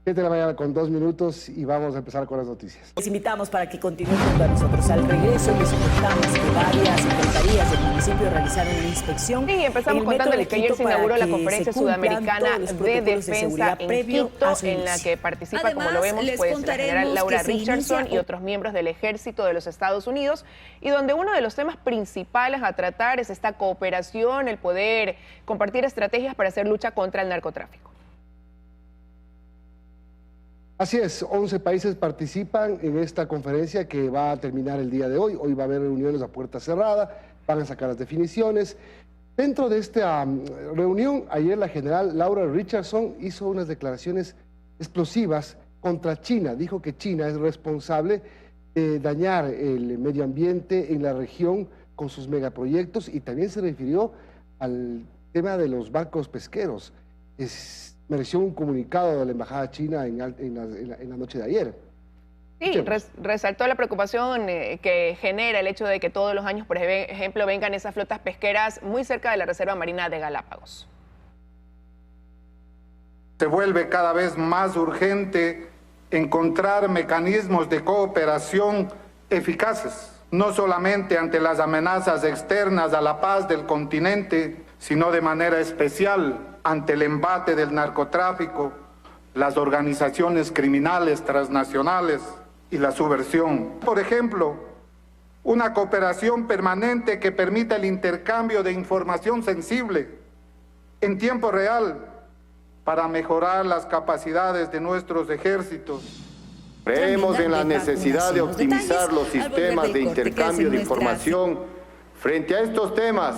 7 de la mañana con 2 minutos y vamos a empezar con las noticias. Les invitamos para que continúen junto a nosotros. Al regreso les contamos que varias secretarías del municipio realizaron una inspección. Sí, empezamos contándoles que ayer se inauguró la Conferencia Sudamericana de Defensa en Quito, en la que participa, como lo vemos, pues la general Laura Richardson y otros miembros del Ejército de los Estados Unidos, y donde uno de los temas principales a tratar es esta cooperación, el poder compartir estrategias para hacer lucha contra el narcotráfico. Así es, 11 países participan en esta conferencia que va a terminar el día de hoy. Hoy va a haber reuniones a puerta cerrada, van a sacar las definiciones. Dentro de esta reunión, ayer la general Laura Richardson hizo unas declaraciones explosivas contra China. Dijo que China es responsable de dañar el medio ambiente en la región con sus megaproyectos, y también se refirió al tema de los barcos pesqueros. Mereció un comunicado de la Embajada China en la noche de ayer. Sí, resaltó la preocupación que genera el hecho de que todos los años, por ejemplo, vengan esas flotas pesqueras muy cerca de la Reserva Marina de Galápagos. Se vuelve cada vez más urgente encontrar mecanismos de cooperación eficaces, no solamente ante las amenazas externas a la paz del continente, sino de manera especial ante el embate del narcotráfico, las organizaciones criminales transnacionales y la subversión. Por ejemplo, una cooperación permanente que permita el intercambio de información sensible en tiempo real para mejorar las capacidades de nuestros ejércitos. Creemos en la necesidad de optimizar los sistemas de intercambio de información frente a estos temas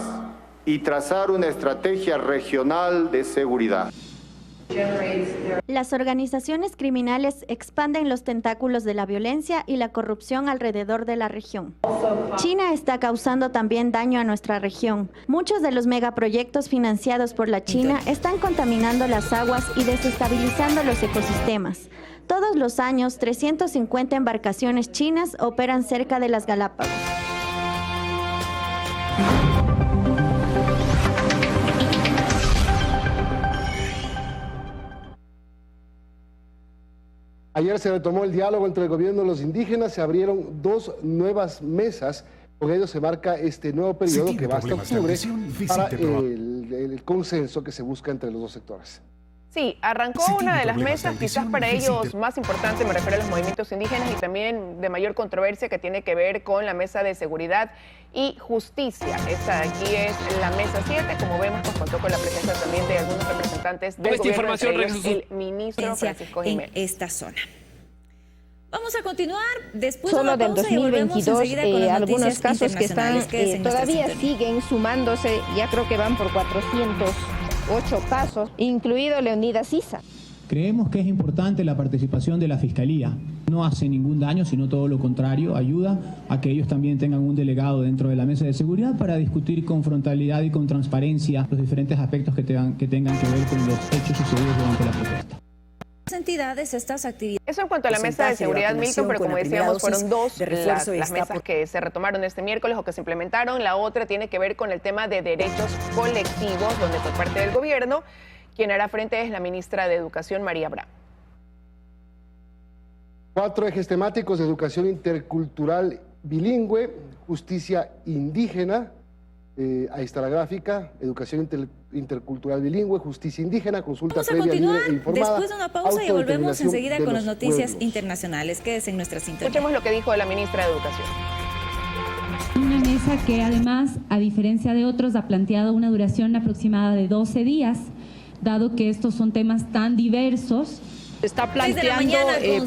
y trazar una estrategia regional de seguridad. Las organizaciones criminales expanden los tentáculos de la violencia y la corrupción alrededor de la región. China está causando también daño a nuestra región. Muchos de los megaproyectos financiados por la China están contaminando las aguas y desestabilizando los ecosistemas. Todos los años, 350 embarcaciones chinas operan cerca de las Galápagos. Ayer se retomó el diálogo entre el gobierno y los indígenas, se abrieron 2 nuevas mesas. Con ello se marca este nuevo periodo que va hasta octubre para el consenso que se busca entre los dos sectores. Sí, arrancó una de las mesas, quizás para ellos más importante, me refiero a los movimientos indígenas, y también de mayor controversia, que tiene que ver con la mesa de seguridad y justicia. Esta de aquí es la mesa 7, como vemos, pues contó con la presencia también de algunos representantes del gobierno, entre ellos el ministro Francisco Jiménez. En esta zona. Vamos a continuar después solo de del 2022, algunos casos que están todavía siguen sumándose, ya creo que van por 408 casos, incluido Leonidas Issa. Creemos que es importante la participación de la Fiscalía. No hace ningún daño, sino todo lo contrario, ayuda a que ellos también tengan un delegado dentro de la mesa de seguridad para discutir con frontalidad y con transparencia los diferentes aspectos que tengan que ver con los hechos sucedidos durante la protesta. Entidades, estas actividades. Eso en cuanto a la mesa de seguridad, Milton, pero como decíamos, fueron 2 las mesas que se retomaron este miércoles o que se implementaron. La otra tiene que ver con el tema de derechos colectivos, donde por parte del gobierno, quien hará frente es la ministra de Educación, María Abraham. 4 ejes temáticos: educación intercultural bilingüe, justicia indígena, ahí está la gráfica, educación intercultural bilingüe, justicia indígena, consulta previa, libre e informada. Después de una pausa y volvemos enseguida con las noticias internacionales. Quédese en nuestra sintonía. Escuchemos lo que dijo la ministra de Educación. Una mesa que además, a diferencia de otros, ha planteado una duración aproximada de 12 días, dado que estos son temas tan diversos. Está planteando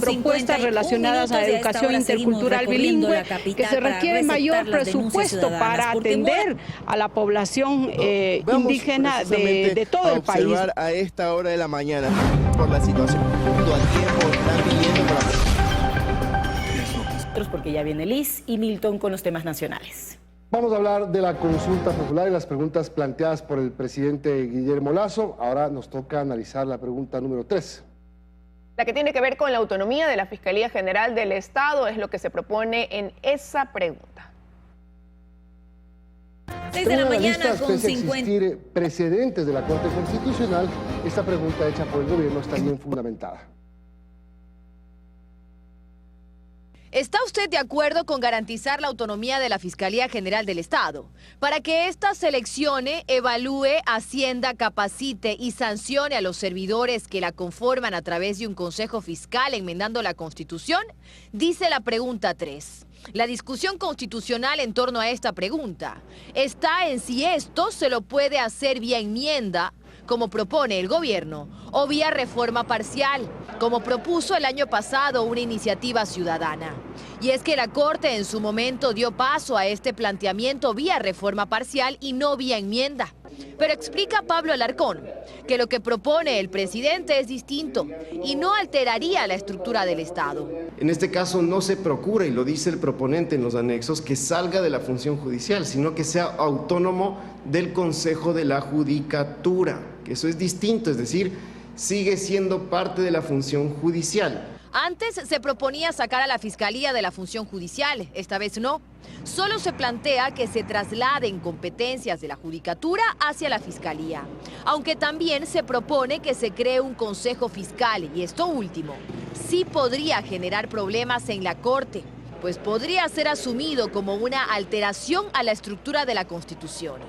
propuestas relacionadas a educación intercultural bilingüe, que se requiere mayor presupuesto para atender a la población indígena de todo el país. A esta hora de la mañana, por la situación, todo el tiempo están viniendo para... Porque ya viene Liz y Milton con los temas nacionales. Vamos a hablar de la consulta popular y las preguntas planteadas por el presidente Guillermo Lasso. Ahora nos toca analizar la pregunta número 3. La que tiene que ver con la autonomía de la Fiscalía General del Estado es lo que se propone en esa pregunta. 6 de la mañana con 50. Existir precedentes de la Corte Constitucional, esta pregunta hecha por el gobierno está bien fundamentada. ¿Está usted de acuerdo con garantizar la autonomía de la Fiscalía General del Estado para que ésta seleccione, evalúe, ascienda, capacite y sancione a los servidores que la conforman a través de un Consejo Fiscal enmendando la Constitución? Dice la pregunta 3. La discusión constitucional en torno a esta pregunta está en si esto se lo puede hacer vía enmienda, como propone el gobierno, o vía reforma parcial, como propuso el año pasado una iniciativa ciudadana. Y es que la Corte en su momento dio paso a este planteamiento vía reforma parcial y no vía enmienda. Pero explica Pablo Alarcón que lo que propone el presidente es distinto y no alteraría la estructura del Estado. En este caso no se procura, y lo dice el proponente en los anexos, que salga de la función judicial, sino que sea autónomo del Consejo de la Judicatura, que eso es distinto, es decir, sigue siendo parte de la función judicial. Antes se proponía sacar a la Fiscalía de la función judicial, esta vez no. Solo se plantea que se trasladen competencias de la Judicatura hacia la Fiscalía. Aunque también se propone que se cree un Consejo Fiscal, y esto último sí podría generar problemas en la Corte, pues podría ser asumido como una alteración a la estructura de la Constitución.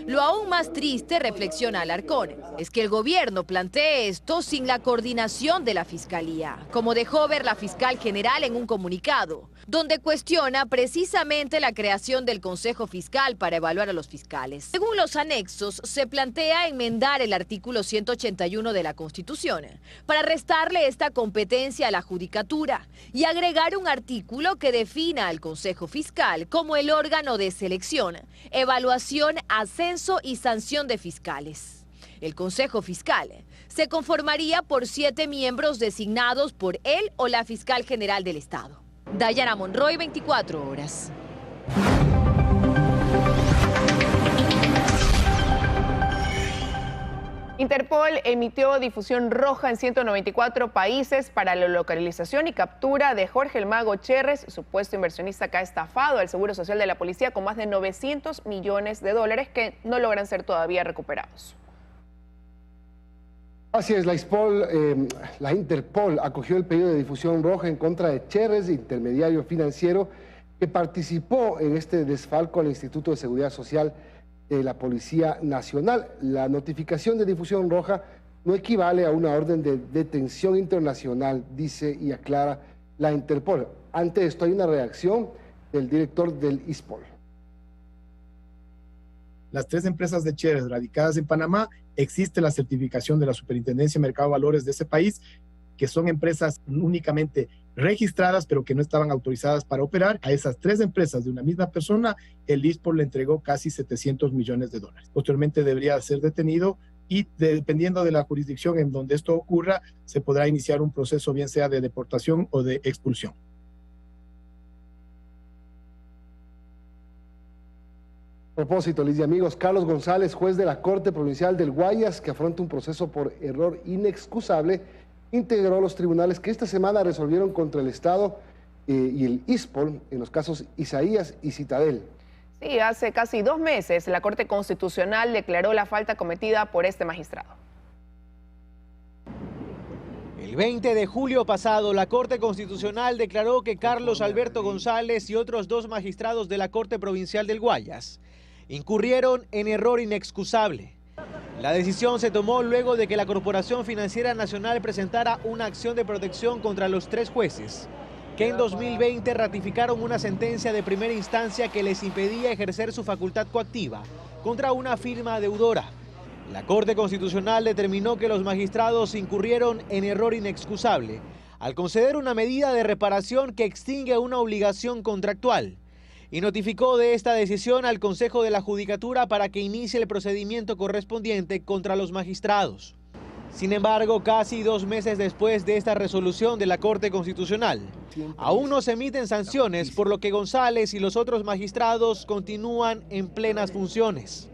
Lo aún más triste, reflexiona Alarcón, es que el gobierno plantee esto sin la coordinación de la Fiscalía, como dejó ver la fiscal general en un comunicado, donde cuestiona precisamente la creación del Consejo Fiscal para evaluar a los fiscales. Según los anexos, se plantea enmendar el artículo 181 de la Constitución para restarle esta competencia a la Judicatura y agregar un artículo que defina al Consejo Fiscal como el órgano de selección, evaluación, ascenso y sanción de fiscales. El Consejo Fiscal se conformaría por 7 miembros designados por él o la Fiscal General del Estado. Dayana Monroy, 24 horas. Interpol emitió difusión roja en 194 países para la localización y captura de Jorge El Mago Cherres, supuesto inversionista que ha estafado al Seguro Social de la Policía con más de 900 millones de dólares que no logran ser todavía recuperados. Así es, la Interpol acogió el pedido de difusión roja en contra de Cherres, intermediario financiero, que participó en este desfalco al Instituto de Seguridad Social de la Policía Nacional. La notificación de difusión roja no equivale a una orden de detención internacional, dice y aclara la Interpol. Ante esto hay una reacción del director del ISPOL. Las 3 empresas de Cherres radicadas en Panamá, existe la certificación de la Superintendencia de Mercado de Valores de ese país, que son empresas únicamente registradas, pero que no estaban autorizadas para operar. A esas 3 empresas de una misma persona, el ISPOL le entregó casi 700 millones de dólares. Posteriormente debería ser detenido y dependiendo de la jurisdicción en donde esto ocurra, se podrá iniciar un proceso bien sea de deportación o de expulsión. A propósito, Liz y amigos, Carlos González, juez de la Corte Provincial del Guayas, que afronta un proceso por error inexcusable, integró los tribunales que esta semana resolvieron contra el Estado y el ISPOL en los casos Isaías y Citadel. Sí, hace casi 2 meses la Corte Constitucional declaró la falta cometida por este magistrado. El 20 de julio pasado, la Corte Constitucional declaró que Carlos Alberto González y otros 2 magistrados de la Corte Provincial del Guayas incurrieron en error inexcusable. La decisión se tomó luego de que la Corporación Financiera Nacional presentara una acción de protección contra los 3 jueces, que en 2020 ratificaron una sentencia de primera instancia que les impedía ejercer su facultad coactiva contra una firma deudora. La Corte Constitucional determinó que los magistrados incurrieron en error inexcusable al conceder una medida de reparación que extingue una obligación contractual y notificó de esta decisión al Consejo de la Judicatura para que inicie el procedimiento correspondiente contra los magistrados. Sin embargo, casi 2 meses después de esta resolución de la Corte Constitucional, aún no se emiten sanciones, por lo que González y los otros magistrados continúan en plenas funciones.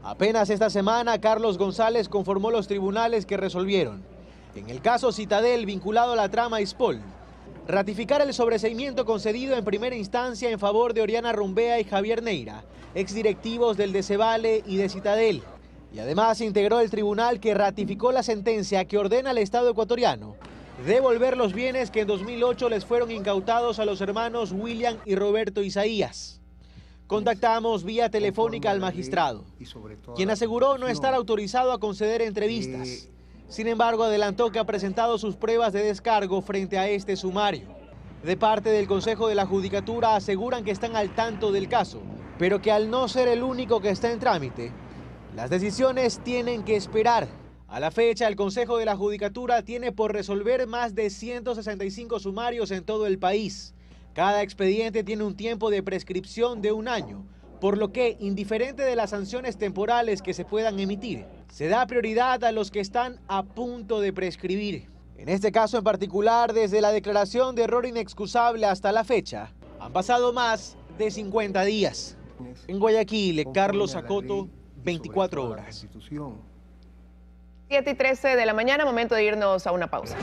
Apenas esta semana, Carlos González conformó los tribunales que resolvieron, en el caso Citadel vinculado a la trama ISPOL, ratificar el sobreseimiento concedido en primera instancia en favor de Oriana Rumbea y Javier Neira, exdirectivos del Decebale y de Citadel. Y además integró el tribunal que ratificó la sentencia que ordena al Estado ecuatoriano devolver los bienes que en 2008 les fueron incautados a los hermanos William y Roberto Isaías. Contactamos vía telefónica al magistrado, quien aseguró no estar autorizado a conceder entrevistas. Sin embargo, adelantó que ha presentado sus pruebas de descargo frente a este sumario. De parte del Consejo de la Judicatura aseguran que están al tanto del caso, pero que al no ser el único que está en trámite, las decisiones tienen que esperar. A la fecha, el Consejo de la Judicatura tiene por resolver más de 165 sumarios en todo el país. Cada expediente tiene un tiempo de prescripción de 1 año, por lo que, indiferente de las sanciones temporales que se puedan emitir, se da prioridad a los que están a punto de prescribir. En este caso en particular, desde la declaración de error inexcusable hasta la fecha, han pasado más de 50 días. En Guayaquil, Carlos Acoto, 24 horas. 7:13 de la mañana, momento de irnos a una pausa.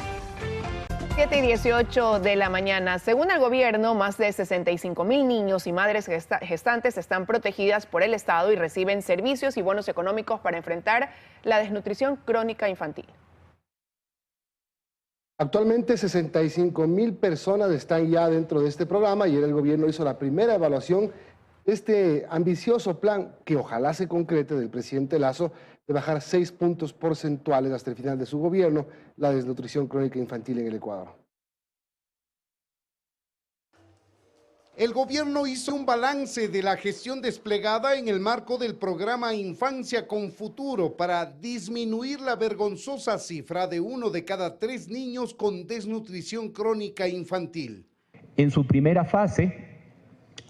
7:18 de la mañana. Según el gobierno, más de 65,000 niños y madres gestantes están protegidas por el Estado y reciben servicios y bonos económicos para enfrentar la desnutrición crónica infantil. Actualmente 65,000 personas están ya dentro de este programa y el gobierno hizo la primera evaluación de este ambicioso plan que ojalá se concrete del presidente Lasso de bajar 6 puntos porcentuales hasta el final de su gobierno la desnutrición crónica infantil en el Ecuador. El gobierno hizo un balance de la gestión desplegada en el marco del programa Infancia con Futuro para disminuir la vergonzosa cifra de 1 de cada 3 niños con desnutrición crónica infantil. En su primera fase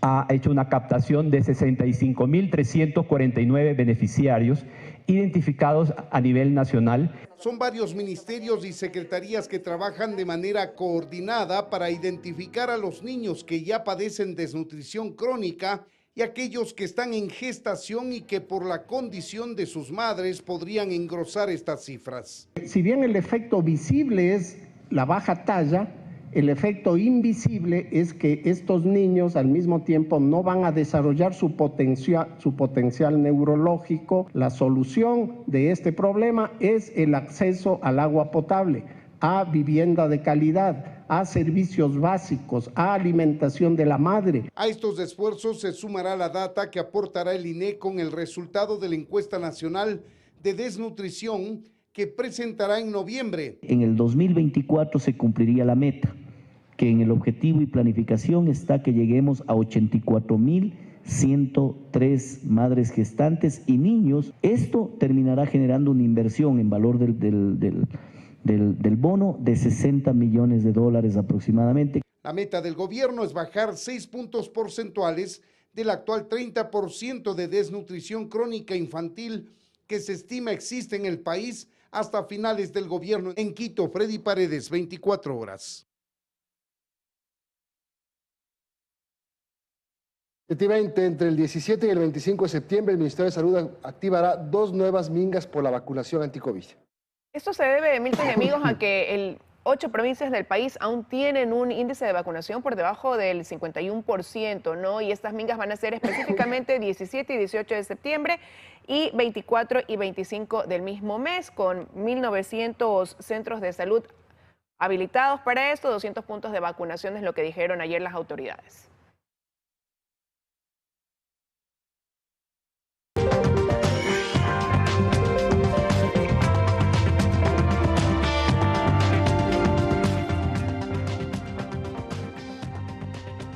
ha hecho una captación de 65,349 beneficiarios identificados a nivel nacional. Son varios ministerios y secretarías que trabajan de manera coordinada para identificar a los niños que ya padecen desnutrición crónica y aquellos que están en gestación y que por la condición de sus madres podrían engrosar estas cifras. Si bien el efecto visible es la baja talla, el efecto invisible es que estos niños al mismo tiempo no van a desarrollar su potencial neurológico. La solución de este problema es el acceso al agua potable, a vivienda de calidad, a servicios básicos, a alimentación de la madre. A estos esfuerzos se sumará la data que aportará el INE con el resultado de la encuesta nacional de desnutrición que presentará en noviembre. En el 2024 se cumpliría la meta, que en el objetivo y planificación está que lleguemos a 84,103 madres gestantes y niños. Esto terminará generando una inversión en valor del bono de $60 millones aproximadamente. La meta del gobierno es bajar 6 puntos porcentuales del actual 30% de desnutrición crónica infantil que se estima existe en el país hasta finales del gobierno. En Quito, Freddy Paredes, 24 horas. 7:20, entre el 17 y el 25 de septiembre, el Ministerio de Salud activará 2 nuevas mingas por la vacunación anti-COVID. Esto se debe, Milton y amigos, a que 8 provincias del país aún tienen un índice de vacunación por debajo del 51%, ¿no? Y estas mingas van a ser específicamente 17 y 18 de septiembre y 24 y 25 del mismo mes, con 1.900 centros de salud habilitados para esto, 200 puntos de vacunación es lo que dijeron ayer las autoridades.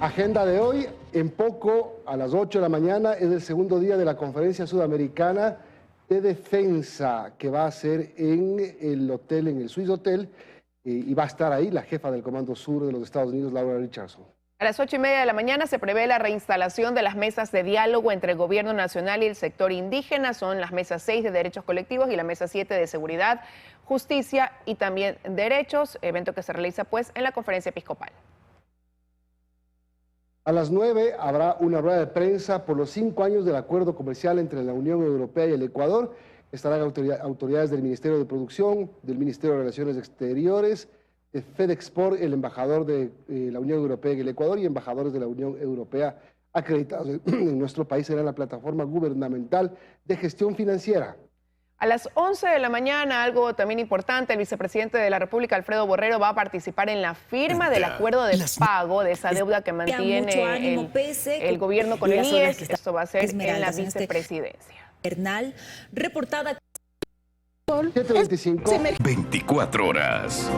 Agenda de hoy, en poco, a las 8 de la mañana, es el segundo día de la Conferencia Sudamericana de Defensa, que va a ser en el hotel, en el Swiss Hotel, y va a estar ahí la jefa del Comando Sur de los Estados Unidos, Laura Richardson. A las 8:30 de la mañana se prevé la reinstalación de las mesas de diálogo entre el gobierno nacional y el sector indígena. Son las mesas 6 de derechos colectivos y la mesa 7 de seguridad, justicia y también derechos, evento que se realiza pues en la conferencia episcopal. A las 9 habrá una rueda de prensa por los 5 años del acuerdo comercial entre la Unión Europea y el Ecuador. Estarán autoridades del Ministerio de Producción, del Ministerio de Relaciones Exteriores, de FedExport, el embajador de la Unión Europea en el Ecuador y embajadores de la Unión Europea acreditados en nuestro país. Será la plataforma gubernamental de gestión financiera. A las 11 de la mañana, algo también importante, el vicepresidente de la República, Alfredo Borrero, va a participar en la firma del acuerdo de pago de esa deuda que mantiene el gobierno con el IES. Esto va a ser en la vicepresidencia. Bernal, reportada. 7:25. 24 horas.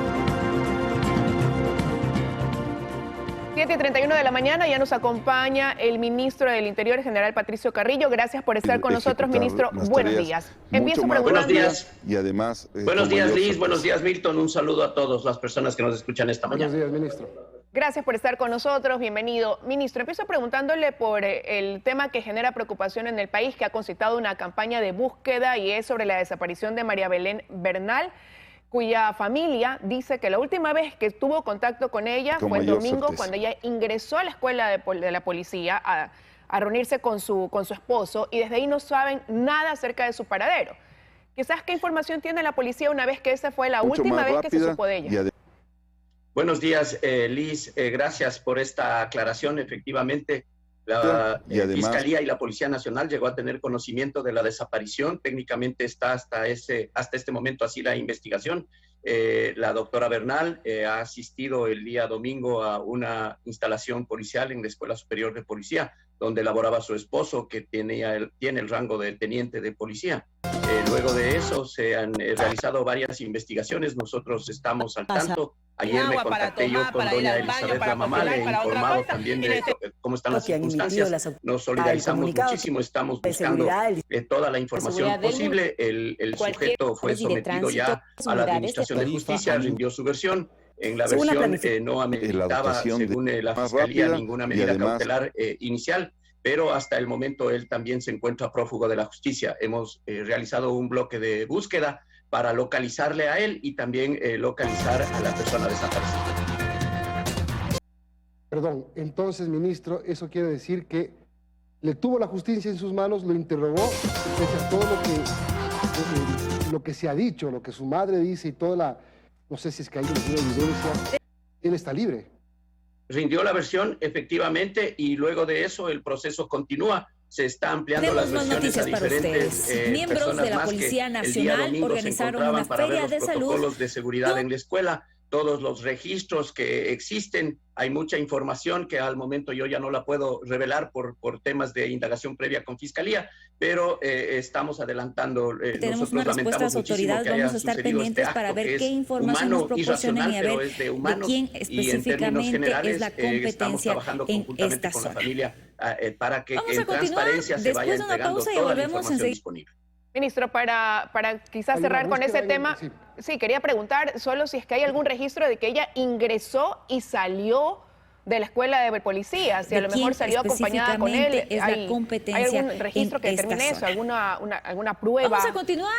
7:31 de la mañana, ya nos acompaña el ministro del Interior, general Patricio Carrillo. Gracias por estar con nosotros, ministro. Buenos días. Empiezo preguntando. Buenos días. Y además... buenos días, Liz. Buenos días, Milton. Un saludo a todas las personas que nos escuchan esta mañana. Buenos días, ministro. Gracias por estar con nosotros. Bienvenido. Ministro, empiezo preguntándole por el tema que genera preocupación en el país, que ha concitado una campaña de búsqueda, y es sobre la desaparición de María Belén Bernal, cuya familia dice que la última vez que tuvo contacto con ella fue el domingo, cuando ella ingresó a la escuela de la policía a reunirse con su esposo, y desde ahí no saben nada acerca de su paradero. Quizás, ¿qué información tiene la policía una vez que esa fue la última vez que se supo de ella? Buenos días, Liz. Gracias por esta aclaración. Efectivamente, la Fiscalía y la Policía Nacional llegó a tener conocimiento de la desaparición. Técnicamente está hasta este momento así la investigación. La doctora Bernal ha asistido el día domingo a una instalación policial en la Escuela Superior de Policía, donde laboraba su esposo, que tiene el rango de teniente de policía. Luego de eso se han realizado varias investigaciones. Nosotros estamos al tanto. Ayer me contacté yo con doña Elizabeth, la mamá, le he informado también de cómo están las circunstancias. Nos solidarizamos muchísimo, estamos buscando toda la información posible. El sujeto fue sometido ya a la Administración de Justicia, rindió su versión. En la versión no ameritaba, según la Fiscalía, ninguna medida cautelar inicial, pero hasta el momento él también se encuentra prófugo de la justicia. Hemos realizado un bloque de búsqueda para localizarle a él y también localizar a la persona desaparecida. Perdón, entonces, ministro, eso quiere decir que le tuvo la justicia en sus manos, lo interrogó, pese a todo lo que se ha dicho, lo que su madre dice y toda la... No sé si es que hay alguna evidencia. Él está libre. Rindió la versión, efectivamente, y luego de eso el proceso continúa. Se está ampliando las versiones a diferentes miembros de la Policía Nacional organizaron una feria de salud. Protocolos de seguridad en la escuela, todos los registros que existen. Hay mucha información que al momento yo ya no la puedo revelar por temas de indagación previa con Fiscalía, pero estamos adelantando. Tenemos una respuesta a las autoridades, vamos a estar pendientes para ver qué información nos proporcionan y a ver de quién específicamente es la competencia en esta zona. Para que en transparencia se vaya entregando toda la información disponible. Ministro, para quizás cerrar con ese tema, sí, quería preguntar solo si es que hay algún registro de que ella ingresó y salió de la escuela de policía, si a lo mejor salió acompañada con él. ¿Hay algún registro que determine eso? ¿Alguna prueba? Vamos a continuar.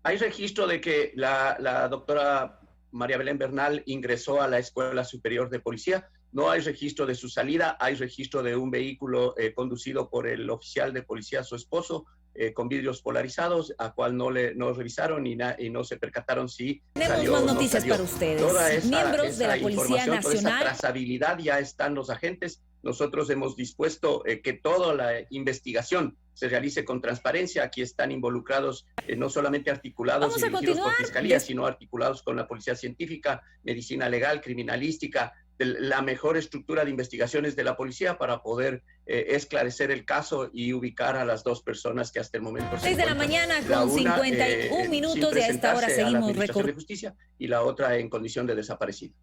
Hay registro de que la doctora María Belén Bernal ingresó a la Escuela Superior de Policía. No hay registro de su salida, hay registro de un vehículo conducido por el oficial de policía, su esposo, con vidrios polarizados, a cual no revisaron y no se percataron si tenemos salió más o no noticias salió. para ustedes. Toda miembros de la Policía Nacional. Toda esa trazabilidad ya están los agentes. Nosotros hemos dispuesto que toda la investigación se realice con transparencia. Aquí están involucrados no solamente articulados y dirigidos por Fiscalía, sino articulados con la Policía Científica, Medicina Legal, Criminalística, la mejor estructura de investigaciones de la policía para poder esclarecer el caso y ubicar a las dos personas que hasta el momento 6 de la mañana con 51 minutos, y a esta hora seguimos recorriendo justicia, y la otra en condición de desaparecida.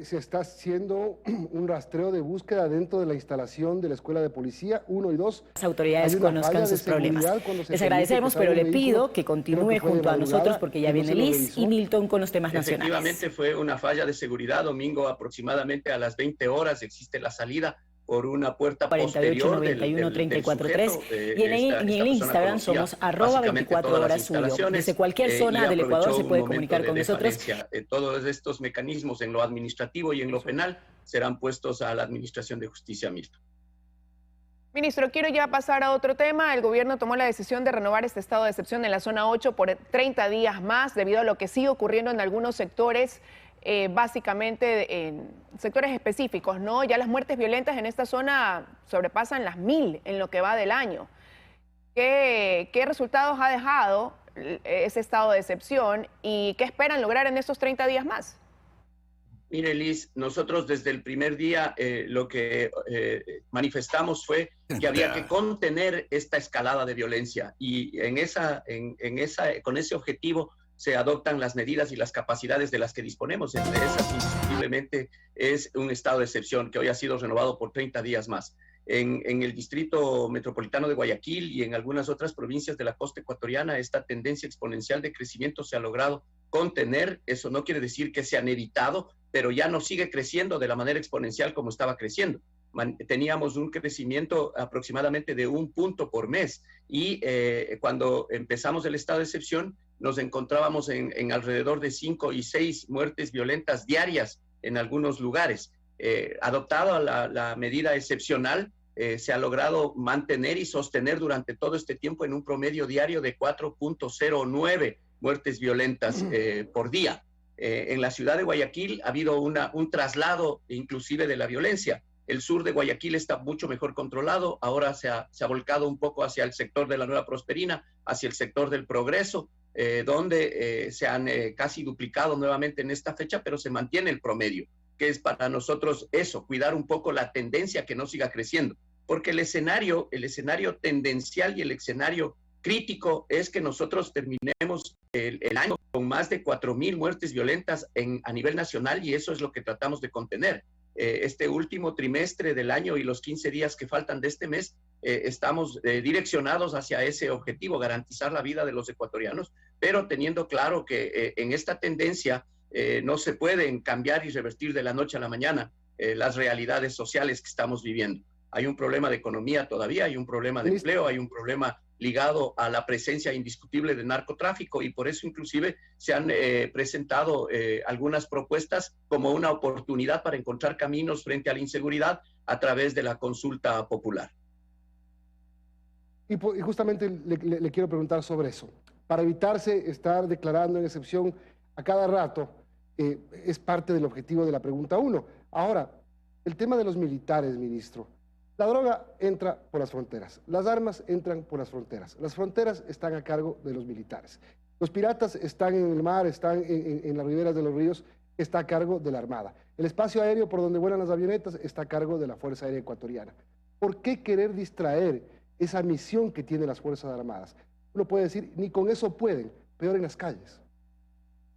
Se está haciendo un rastreo de búsqueda dentro de la instalación de la Escuela de Policía 1 y 2. Las autoridades conozcan sus problemas. Les agradecemos, pero le pido que continúe junto a nosotros porque ya viene Liz y Milton con los temas nacionales. Efectivamente fue una falla de seguridad. Domingo aproximadamente a las 20 horas existe la salida por una puerta 48 91 34 3 y en el Instagram somos @24horas. Desde cualquier zona del Ecuador se puede comunicar con nosotros. Todos estos mecanismos en lo administrativo y en lo penal serán puestos a la Administración de Justicia misma. Ministro, quiero ya pasar a otro tema. El gobierno tomó la decisión de renovar este estado de excepción en la zona 8 por 30 días más debido a lo que sigue ocurriendo en algunos sectores. Básicamente en sectores específicos, ¿no? Ya las muertes violentas en esta zona sobrepasan las 1000 en lo que va del año. ¿Qué resultados ha dejado ese estado de excepción y qué esperan lograr en estos 30 días más? Mire, Liz, nosotros desde el primer día lo que manifestamos fue que había que contener esta escalada de violencia y con ese objetivo se adoptan las medidas y las capacidades de las que disponemos. Entre esas, indiscutiblemente, es un estado de excepción que hoy ha sido renovado por 30 días más. En el distrito metropolitano de Guayaquil y en algunas otras provincias de la costa ecuatoriana, esta tendencia exponencial de crecimiento se ha logrado contener. Eso no quiere decir que se han evitado, pero ya no sigue creciendo de la manera exponencial como estaba creciendo. Teníamos un crecimiento aproximadamente de 1 punto por mes y cuando empezamos el estado de excepción nos encontrábamos en alrededor de 5 y 6 muertes violentas diarias en algunos lugares. Adoptado la medida excepcional, se ha logrado mantener y sostener durante todo este tiempo en un promedio diario de 4.09 muertes violentas por día. En la ciudad de Guayaquil ha habido un traslado inclusive de la violencia. El sur de Guayaquil está mucho mejor controlado, ahora se ha volcado un poco hacia el sector de la Nueva Prosperina, hacia el sector del Progreso, donde se han casi duplicado nuevamente en esta fecha, pero se mantiene el promedio, que es para nosotros eso, cuidar un poco la tendencia que no siga creciendo, porque el escenario tendencial y el escenario crítico es que nosotros terminemos el año con más de 4.000 muertes violentas a nivel nacional y eso es lo que tratamos de contener. Este último trimestre del año y los 15 días que faltan de este mes, estamos direccionados hacia ese objetivo, garantizar la vida de los ecuatorianos, pero teniendo claro que en esta tendencia no se pueden cambiar y revertir de la noche a la mañana las realidades sociales que estamos viviendo. Hay un problema de economía todavía, hay un problema de empleo, hay un problema ligado a la presencia indiscutible de narcotráfico y por eso inclusive se han presentado algunas propuestas como una oportunidad para encontrar caminos frente a la inseguridad a través de la consulta popular. Y justamente le quiero preguntar sobre eso. Para evitarse estar declarando en excepción a cada rato, es parte del objetivo de la pregunta 1. Ahora, el tema de los militares, ministro. La droga entra por las fronteras, las armas entran por las fronteras están a cargo de los militares. Los piratas están en el mar, están en las riberas de los ríos, está a cargo de la Armada. El espacio aéreo por donde vuelan las avionetas está a cargo de la Fuerza Aérea Ecuatoriana. ¿Por qué querer distraer esa misión que tienen las Fuerzas Armadas? Uno puede decir, ni con eso pueden, peor en las calles.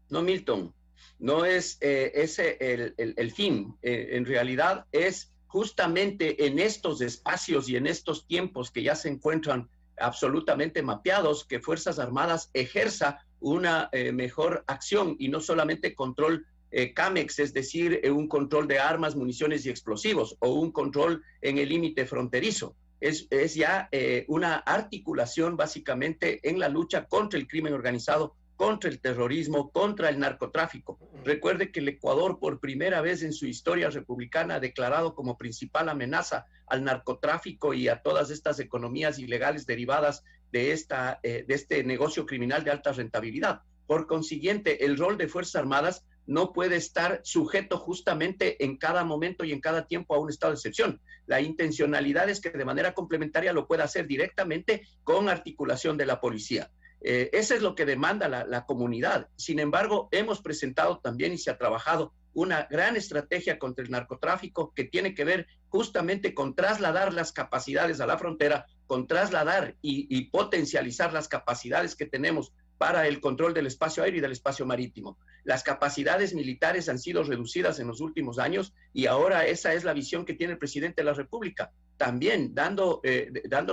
No, Milton, no es ese el fin. En realidad es justamente en estos espacios y en estos tiempos que ya se encuentran absolutamente mapeados, que Fuerzas Armadas ejerza una mejor acción y no solamente control CAMEX, es decir, un control de armas, municiones y explosivos o un control en el límite fronterizo. Es ya una articulación básicamente en la lucha contra el crimen organizado, contra el terrorismo, contra el narcotráfico. Recuerde que el Ecuador por primera vez en su historia republicana ha declarado como principal amenaza al narcotráfico y a todas estas economías ilegales derivadas de este negocio criminal de alta rentabilidad. Por consiguiente, el rol de Fuerzas Armadas no puede estar sujeto justamente en cada momento y en cada tiempo a un estado de excepción. La intencionalidad es que de manera complementaria lo pueda hacer directamente con articulación de la policía. Eso es lo que demanda la comunidad. Sin embargo, hemos presentado también y se ha trabajado una gran estrategia contra el narcotráfico que tiene que ver justamente con trasladar las capacidades a la frontera, con trasladar y potencializar las capacidades que tenemos para el control del espacio aéreo y del espacio marítimo. Las capacidades militares han sido reducidas en los últimos años y ahora esa es la visión que tiene el presidente de la República. También dando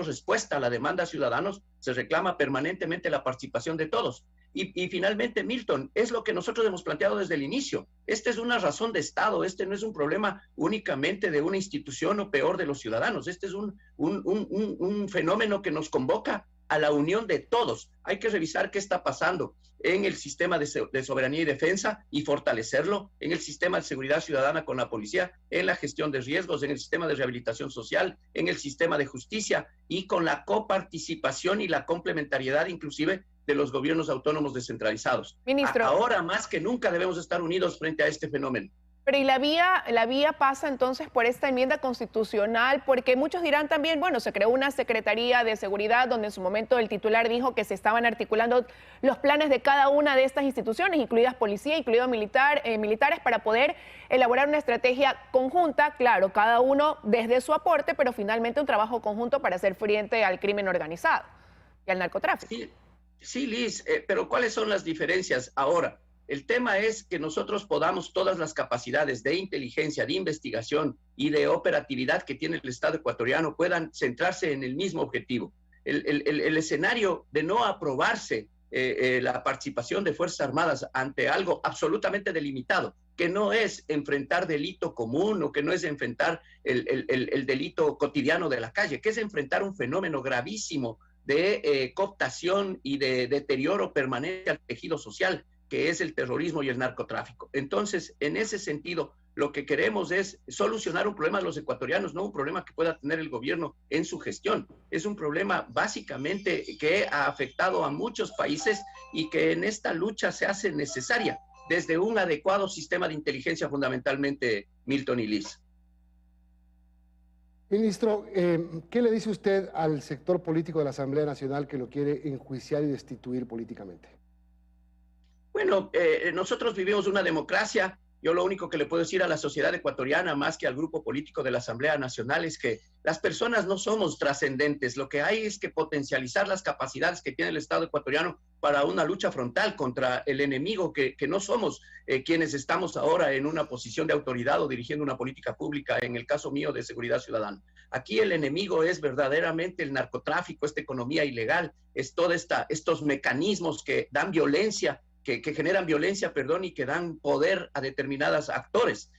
respuesta a la demanda de ciudadanos, se reclama permanentemente la participación de todos. Y finalmente, Milton, es lo que nosotros hemos planteado desde el inicio. Esta es una razón de Estado, este no es un problema únicamente de una institución o peor de los ciudadanos. Este es un fenómeno que nos convoca a la unión de todos. Hay que revisar qué está pasando en el sistema de soberanía y defensa y fortalecerlo, en el sistema de seguridad ciudadana con la policía, en la gestión de riesgos, en el sistema de rehabilitación social, en el sistema de justicia y con la coparticipación y la complementariedad inclusive de los gobiernos autónomos descentralizados. Ministro. Ahora más que nunca debemos estar unidos frente a este fenómeno. Pero y la vía pasa entonces por esta enmienda constitucional, porque muchos dirán también, bueno, se creó una Secretaría de Seguridad donde en su momento el titular dijo que se estaban articulando los planes de cada una de estas instituciones, incluidas policía, incluidos militares, para poder elaborar una estrategia conjunta, claro, cada uno desde su aporte, pero finalmente un trabajo conjunto para hacer frente al crimen organizado y al narcotráfico. Sí, Liz, pero ¿cuáles son las diferencias ahora? El tema es que nosotros podamos todas las capacidades de inteligencia, de investigación y de operatividad que tiene el Estado ecuatoriano puedan centrarse en el mismo objetivo. El escenario de no aprobarse la participación de Fuerzas Armadas ante algo absolutamente delimitado, que no es enfrentar delito común o que no es enfrentar el delito cotidiano de la calle, que es enfrentar un fenómeno gravísimo de cooptación y de deterioro permanente al tejido social, que es el terrorismo y el narcotráfico. Entonces, en ese sentido, lo que queremos es solucionar un problema de los ecuatorianos, no un problema que pueda tener el gobierno en su gestión. Es un problema básicamente que ha afectado a muchos países y que en esta lucha se hace necesaria desde un adecuado sistema de inteligencia, fundamentalmente, Milton y Liz. Ministro, ¿qué le dice usted al sector político de la Asamblea Nacional que lo quiere enjuiciar y destituir políticamente? Bueno, nosotros vivimos una democracia. Yo lo único que le puedo decir a la sociedad ecuatoriana, más que al grupo político de la Asamblea Nacional, es que las personas no somos trascendentes. Lo que hay es que potencializar las capacidades que tiene el Estado ecuatoriano para una lucha frontal contra el enemigo, que no somos quienes estamos ahora en una posición de autoridad o dirigiendo una política pública, en el caso mío de seguridad ciudadana. Aquí el enemigo es verdaderamente el narcotráfico, esta economía ilegal, es todos estos mecanismos que dan violencia, que generan violencia, y que dan poder a determinados actores.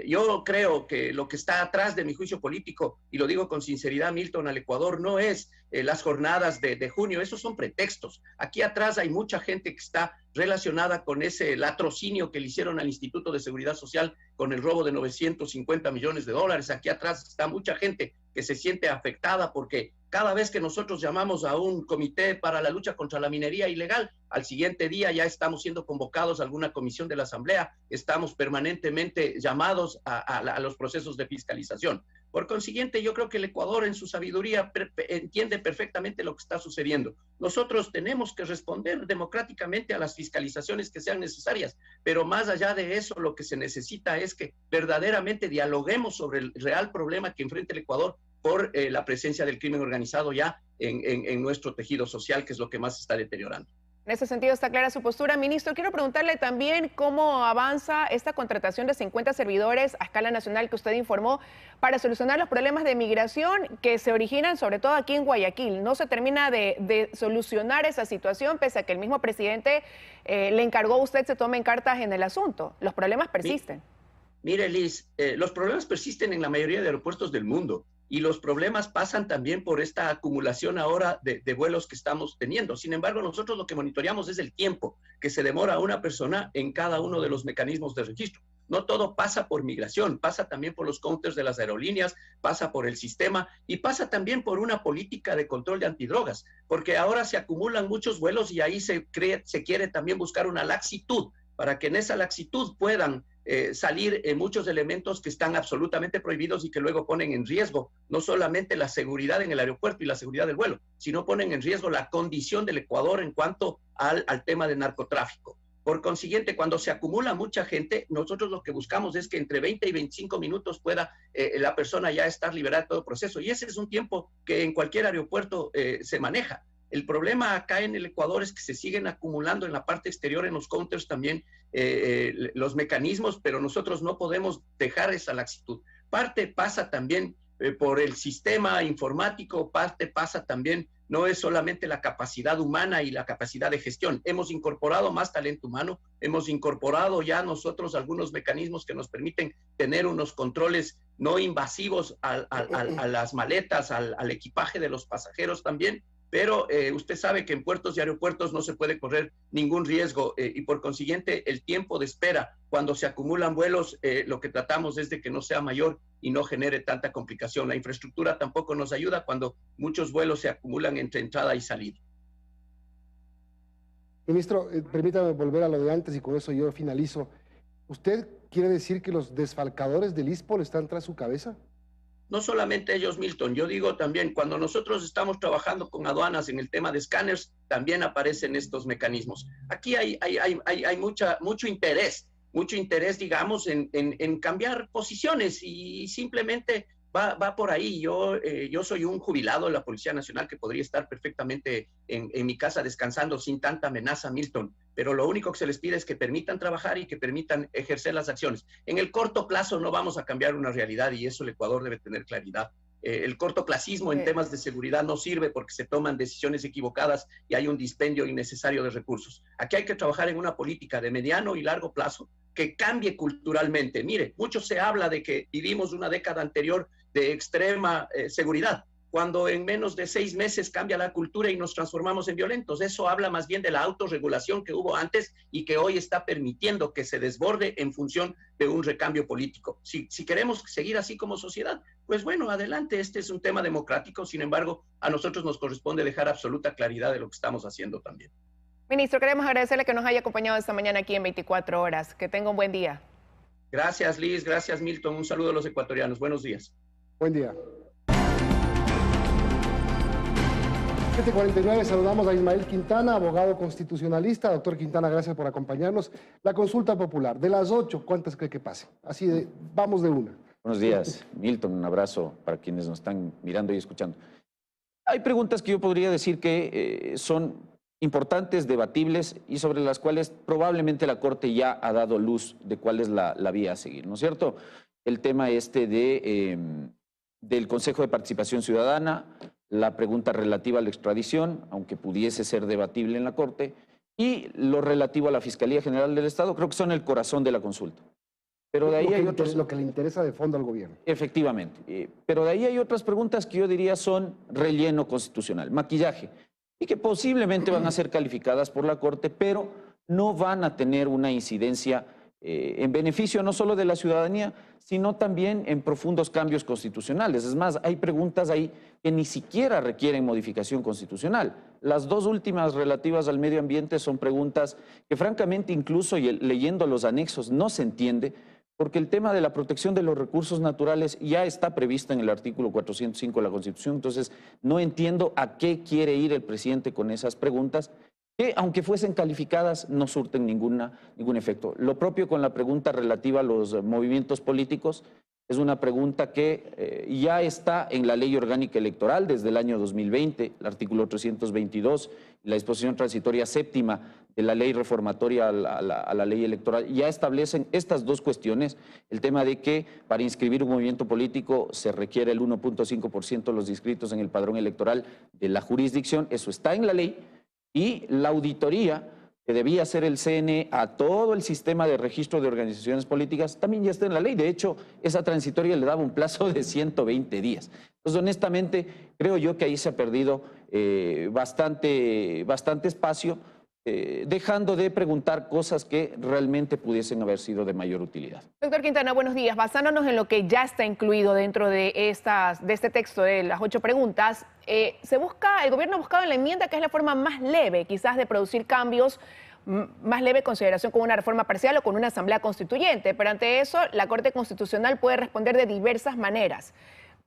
Yo creo que lo que está atrás de mi juicio político, y lo digo con sinceridad, Milton, al Ecuador, no es las jornadas de junio, esos son pretextos. Aquí atrás hay mucha gente que está relacionada con ese latrocinio que le hicieron al Instituto de Seguridad Social con el robo de 950 millones de dólares. Aquí atrás está mucha gente que se siente afectada porque cada vez que nosotros llamamos a un comité para la lucha contra la minería ilegal, al siguiente día ya estamos siendo convocados a alguna comisión de la Asamblea, estamos permanentemente llamados a los procesos de fiscalización. Por consiguiente, yo creo que el Ecuador en su sabiduría entiende perfectamente lo que está sucediendo. Nosotros tenemos que responder democráticamente a las fiscalizaciones que sean necesarias, pero más allá de eso, lo que se necesita es que verdaderamente dialoguemos sobre el real problema que enfrenta el Ecuador por la presencia del crimen organizado ya en nuestro tejido social, que es lo que más se está deteriorando. En ese sentido está clara su postura. Ministro, quiero preguntarle también cómo avanza esta contratación de 50 servidores a escala nacional que usted informó para solucionar los problemas de migración que se originan sobre todo aquí en Guayaquil. No se termina de solucionar esa situación pese a que el mismo presidente le encargó a usted se tome en cartas en el asunto. Los problemas persisten. Mire, Liz, los problemas persisten en la mayoría de aeropuertos del mundo. Y los problemas pasan también por esta acumulación ahora de vuelos que estamos teniendo. Sin embargo, nosotros lo que monitoreamos es el tiempo que se demora una persona en cada uno de los mecanismos de registro. No todo pasa por migración, pasa también por los counters de las aerolíneas, pasa por el sistema y pasa también por una política de control de antidrogas, porque ahora se acumulan muchos vuelos y ahí se quiere también buscar una laxitud para que en esa laxitud puedan salir muchos elementos que están absolutamente prohibidos y que luego ponen en riesgo no solamente la seguridad en el aeropuerto y la seguridad del vuelo, sino ponen en riesgo la condición del Ecuador en cuanto al tema del narcotráfico. Por consiguiente, cuando se acumula mucha gente, nosotros lo que buscamos es que entre 20 y 25 minutos pueda la persona ya estar liberada de todo proceso. Y ese es un tiempo que en cualquier aeropuerto se maneja. El problema acá en el Ecuador es que se siguen acumulando en la parte exterior, en los counters también, los mecanismos, pero nosotros no podemos dejar esa laxitud. Parte pasa también por el sistema informático, parte pasa también, no es solamente la capacidad humana y la capacidad de gestión. Hemos incorporado más talento humano, hemos incorporado ya nosotros algunos mecanismos que nos permiten tener unos controles no invasivos a las maletas, al equipaje de los pasajeros también. Pero usted sabe que en puertos y aeropuertos no se puede correr ningún riesgo y por consiguiente el tiempo de espera cuando se acumulan vuelos, lo que tratamos es de que no sea mayor y no genere tanta complicación. La infraestructura tampoco nos ayuda cuando muchos vuelos se acumulan entre entrada y salida. Ministro, permítame volver a lo de antes y con eso yo finalizo. ¿Usted quiere decir que los desfalcadores del ISPOL están tras su cabeza? No solamente ellos, Milton, yo digo también, cuando nosotros estamos trabajando con aduanas en el tema de escáneres, también aparecen estos mecanismos. Aquí hay mucho interés, digamos, en cambiar posiciones y simplemente va por ahí. Yo soy un jubilado de la Policía Nacional que podría estar perfectamente en mi casa descansando sin tanta amenaza, Milton, pero lo único que se les pide es que permitan trabajar y que permitan ejercer las acciones. En el corto plazo no vamos a cambiar una realidad y eso el Ecuador debe tener claridad. El cortoplacismo en temas de seguridad no sirve porque se toman decisiones equivocadas y hay un dispendio innecesario de recursos. Aquí hay que trabajar en una política de mediano y largo plazo que cambie culturalmente. Mire, mucho se habla de que vivimos una década anterior de extrema seguridad, cuando en menos de 6 meses cambia la cultura y nos transformamos en violentos. Eso habla más bien de la autorregulación que hubo antes y que hoy está permitiendo que se desborde en función de un recambio político. Si queremos seguir así como sociedad, pues bueno, adelante, este es un tema democrático, sin embargo, a nosotros nos corresponde dejar absoluta claridad de lo que estamos haciendo también. Ministro, queremos agradecerle que nos haya acompañado esta mañana aquí en 24 horas. Que tenga un buen día. Gracias, Liz, gracias, Milton. Un saludo a los ecuatorianos. Buenos días. Buen día. 7:49, saludamos a Ismael Quintana, abogado constitucionalista. Doctor Quintana, gracias por acompañarnos. La consulta popular, de las 8, ¿cuántas cree que pase? Así de, vamos de una. Buenos días, Milton, un abrazo para quienes nos están mirando y escuchando. Hay preguntas que yo podría decir que son importantes, debatibles y sobre las cuales probablemente la Corte ya ha dado luz de cuál es la vía a seguir, ¿no es cierto? El tema del Consejo de Participación Ciudadana, la pregunta relativa a la extradición, aunque pudiese ser debatible en la Corte, y lo relativo a la Fiscalía General del Estado, creo que son el corazón de la consulta. Pero de ahí lo que le interesa de fondo al gobierno. Efectivamente. Pero de ahí hay otras preguntas que yo diría son relleno constitucional, maquillaje, y que posiblemente van a ser calificadas por la Corte, pero no van a tener una incidencia en beneficio no solo de la ciudadanía, sino también en profundos cambios constitucionales. Es más, hay preguntas ahí que ni siquiera requieren modificación constitucional. Las dos últimas relativas al medio ambiente son preguntas que francamente incluso leyendo los anexos no se entiende, porque el tema de la protección de los recursos naturales ya está prevista en el artículo 405 de la Constitución. Entonces, no entiendo a qué quiere ir el presidente con esas preguntas, que aunque fuesen calificadas no surten ningún efecto. Lo propio con la pregunta relativa a los movimientos políticos, es una pregunta que ya está en la Ley Orgánica Electoral desde el año 2020, el artículo 322, la disposición transitoria séptima de la ley reformatoria a la ley electoral, ya establecen estas dos cuestiones, el tema de que para inscribir un movimiento político se requiere el 1.5% de los inscritos en el padrón electoral de la jurisdicción, eso está en la ley, y la auditoría que debía hacer el CNE a todo el sistema de registro de organizaciones políticas también ya está en la ley. De hecho, esa transitoria le daba un plazo de 120 días. Entonces, honestamente, creo yo que ahí se ha perdido bastante espacio, dejando de preguntar cosas que realmente pudiesen haber sido de mayor utilidad. Doctor Quintana, buenos días. Basándonos en lo que ya está incluido dentro de este texto de las 8 preguntas, el gobierno ha buscado en la enmienda que es la forma más leve, quizás de producir cambios, más leve consideración con una reforma parcial o con una asamblea constituyente, pero ante eso la Corte Constitucional puede responder de diversas maneras.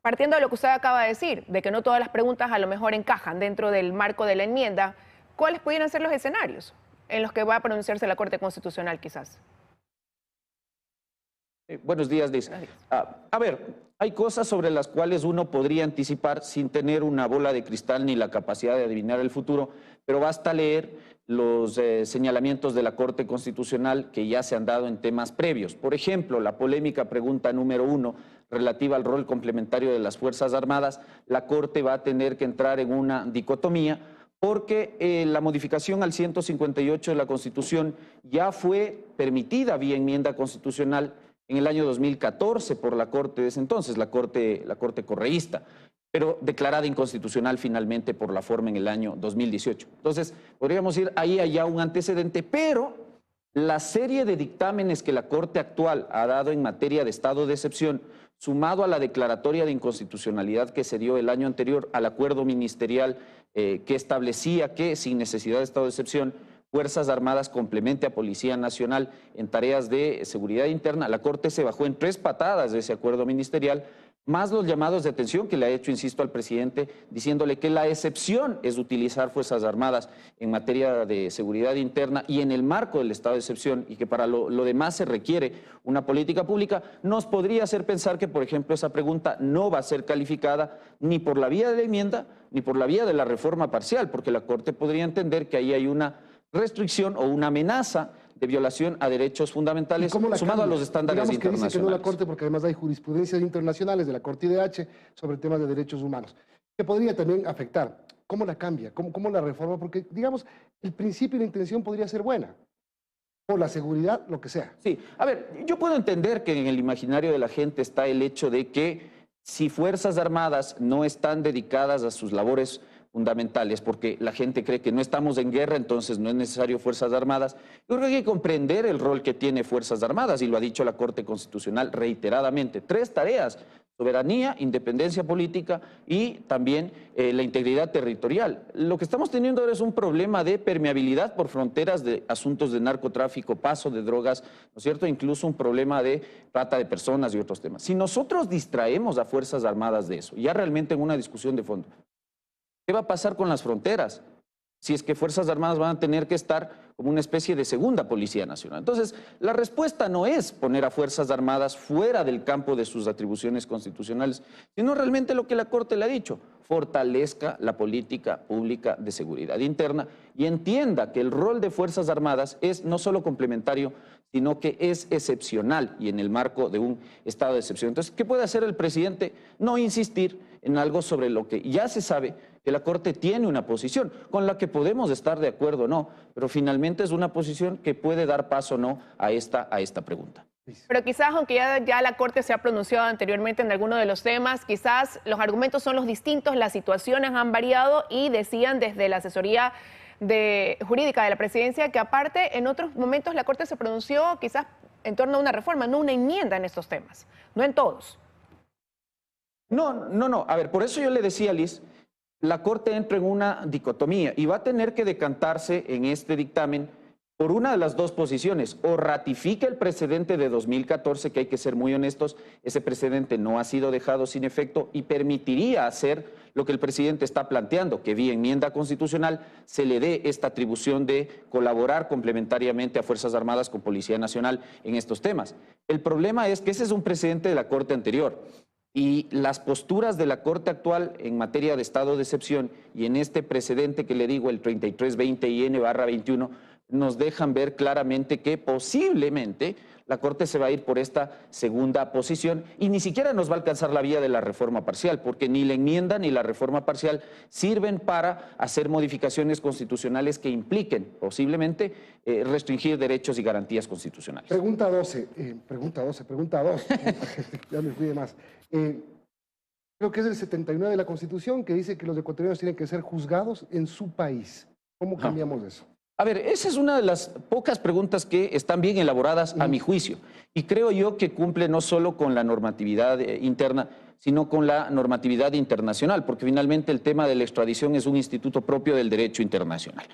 Partiendo de lo que usted acaba de decir, de que no todas las preguntas a lo mejor encajan dentro del marco de la enmienda, ¿cuáles pudieran ser los escenarios en los que va a pronunciarse la Corte Constitucional quizás? Buenos días, Liz. A ver, hay cosas sobre las cuales uno podría anticipar sin tener una bola de cristal ni la capacidad de adivinar el futuro, pero basta leer los señalamientos de la Corte Constitucional que ya se han dado en temas previos. Por ejemplo, la polémica pregunta número 1 relativa al rol complementario de las Fuerzas Armadas, la Corte va a tener que entrar en una dicotomía porque la modificación al 158 de la Constitución ya fue permitida vía enmienda constitucional en el año 2014 por la Corte de ese entonces, la Corte correísta, pero declarada inconstitucional finalmente por la forma en el año 2018. Entonces, podríamos ir ahí allá un antecedente, pero la serie de dictámenes que la Corte actual ha dado en materia de estado de excepción, sumado a la declaratoria de inconstitucionalidad que se dio el año anterior al acuerdo ministerial que establecía que sin necesidad de estado de excepción Fuerzas Armadas complemente a Policía Nacional en tareas de seguridad interna, la Corte se bajó en 3 patadas de ese acuerdo ministerial, más los llamados de atención que le ha hecho, insisto, al presidente, diciéndole que la excepción es utilizar Fuerzas Armadas en materia de seguridad interna y en el marco del estado de excepción, y que para lo demás se requiere una política pública, nos podría hacer pensar que, por ejemplo, esa pregunta no va a ser calificada ni por la vía de la enmienda ni por la vía de la reforma parcial, porque la Corte podría entender que ahí hay una restricción o una amenaza de violación a derechos fundamentales sumado a los estándares internacionales. Dice que no la Corte, porque además hay jurisprudencias internacionales de la Corte IDH sobre temas de derechos humanos, que podría también afectar. ¿Cómo la cambia? ¿Cómo la reforma? Porque, digamos, el principio y la intención podría ser buena, por la seguridad, lo que sea. Sí, a ver, yo puedo entender que en el imaginario de la gente está el hecho de que si Fuerzas Armadas no están dedicadas a sus labores fundamentales, porque la gente cree que no estamos en guerra, entonces no es necesario Fuerzas Armadas. Yo creo que hay que comprender el rol que tiene Fuerzas Armadas, y lo ha dicho la Corte Constitucional reiteradamente. 3 tareas: soberanía, independencia política y también la integridad territorial. Lo que estamos teniendo ahora es un problema de permeabilidad por fronteras de asuntos de narcotráfico, paso de drogas, ¿no es cierto? Incluso un problema de trata de personas y otros temas. Si nosotros distraemos a Fuerzas Armadas de eso, ya realmente en una discusión de fondo, ¿qué va a pasar con las fronteras? Si es que Fuerzas Armadas van a tener que estar como una especie de segunda Policía Nacional. Entonces, la respuesta no es poner a Fuerzas Armadas fuera del campo de sus atribuciones constitucionales, sino realmente lo que la Corte le ha dicho: fortalezca la política pública de seguridad interna y entienda que el rol de Fuerzas Armadas es no solo complementario, sino que es excepcional y en el marco de un estado de excepción. Entonces, ¿qué puede hacer el presidente? No insistir en algo sobre lo que ya se sabe que la Corte tiene una posición, con la que podemos estar de acuerdo o no, pero finalmente es una posición que puede dar paso o no a esta pregunta. Pero quizás, aunque ya la Corte se ha pronunciado anteriormente en alguno de los temas, quizás los argumentos son los distintos, las situaciones han variado, y decían desde la asesoría jurídica de la presidencia que aparte en otros momentos la Corte se pronunció quizás en torno a una reforma, no una enmienda en estos temas, no en todos. No. A ver, por eso yo le decía, Liz, la Corte entra en una dicotomía y va a tener que decantarse en este dictamen por una de las 2 posiciones: o ratifica el precedente de 2014, que hay que ser muy honestos, ese precedente no ha sido dejado sin efecto y permitiría hacer lo que el presidente está planteando, que vía enmienda constitucional se le dé esta atribución de colaborar complementariamente a Fuerzas Armadas con Policía Nacional en estos temas. El problema es que ese es un precedente de la Corte anterior. Y las posturas de la Corte actual en materia de estado de excepción y en este precedente que le digo, el 3320-IN/21, nos dejan ver claramente que posiblemente la Corte se va a ir por esta segunda posición y ni siquiera nos va a alcanzar la vía de la reforma parcial, porque ni la enmienda ni la reforma parcial sirven para hacer modificaciones constitucionales que impliquen posiblemente restringir derechos y garantías constitucionales. Pregunta 12, pregunta 2, ya me fui de más. Creo que es el 79 de la Constitución, que dice que los ecuatorianos tienen que ser juzgados en su país. ¿Cómo cambiamos eso? A ver, esa es una de las pocas preguntas que están bien elaboradas a mi juicio. Y creo yo que cumple no solo con la normatividad interna, sino con la normatividad internacional, porque finalmente el tema de la extradición es un instituto propio del derecho internacional.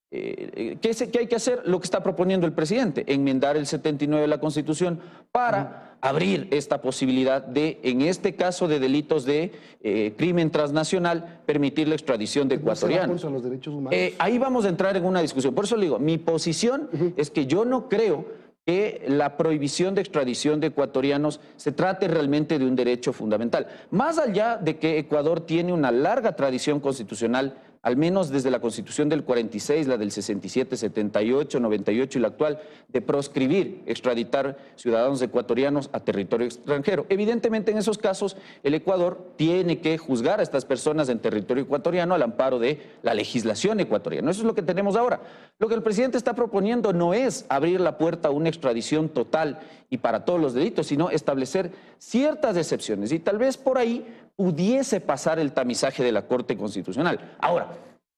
¿Qué hay que hacer? Lo que está proponiendo el presidente: enmendar el 79 de la Constitución para abrir esta posibilidad de, en este caso de delitos de crimen transnacional, permitir la extradición de ecuatorianos. ¿No se va contra los derechos humanos? Ahí vamos a entrar en una discusión. Por eso le digo, mi posición es que yo no creo que la prohibición de extradición de ecuatorianos se trate realmente de un derecho fundamental. Más allá de que Ecuador tiene una larga tradición constitucional, al menos desde la Constitución del 46, la del 67, 78, 98 y la actual, de proscribir extraditar ciudadanos ecuatorianos a territorio extranjero. Evidentemente, en esos casos, el Ecuador tiene que juzgar a estas personas en territorio ecuatoriano al amparo de la legislación ecuatoriana. Eso es lo que tenemos ahora. Lo que el presidente está proponiendo no es abrir la puerta a una extradición total y para todos los delitos, sino establecer ciertas excepciones, y tal vez por ahí pudiese pasar el tamizaje de la Corte Constitucional. Ahora,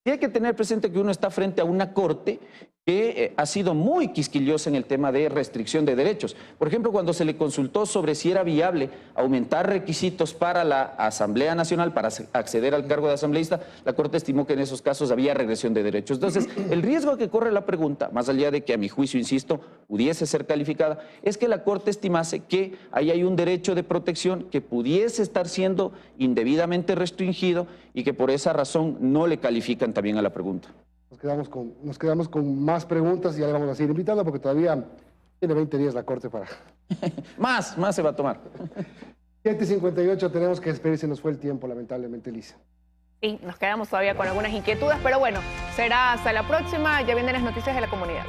sí hay que tener presente que uno está frente a una Corte que ha sido muy quisquillosa en el tema de restricción de derechos. Por ejemplo, cuando se le consultó sobre si era viable aumentar requisitos para la Asamblea Nacional, para acceder al cargo de asambleísta, la Corte estimó que en esos casos había regresión de derechos. Entonces, el riesgo que corre la pregunta, más allá de que a mi juicio, insisto, pudiese ser calificada, es que la Corte estimase que ahí hay un derecho de protección que pudiese estar siendo indebidamente restringido y que por esa razón no le califican también a la pregunta. Nos quedamos con más preguntas y ya le vamos a seguir invitando porque todavía tiene 20 días la Corte para... más se va a tomar. 7:58, tenemos que despedir, se nos fue el tiempo, lamentablemente, Lisa. Sí, nos quedamos todavía con algunas inquietudes, pero bueno, será hasta la próxima. Ya vienen las noticias de la comunidad.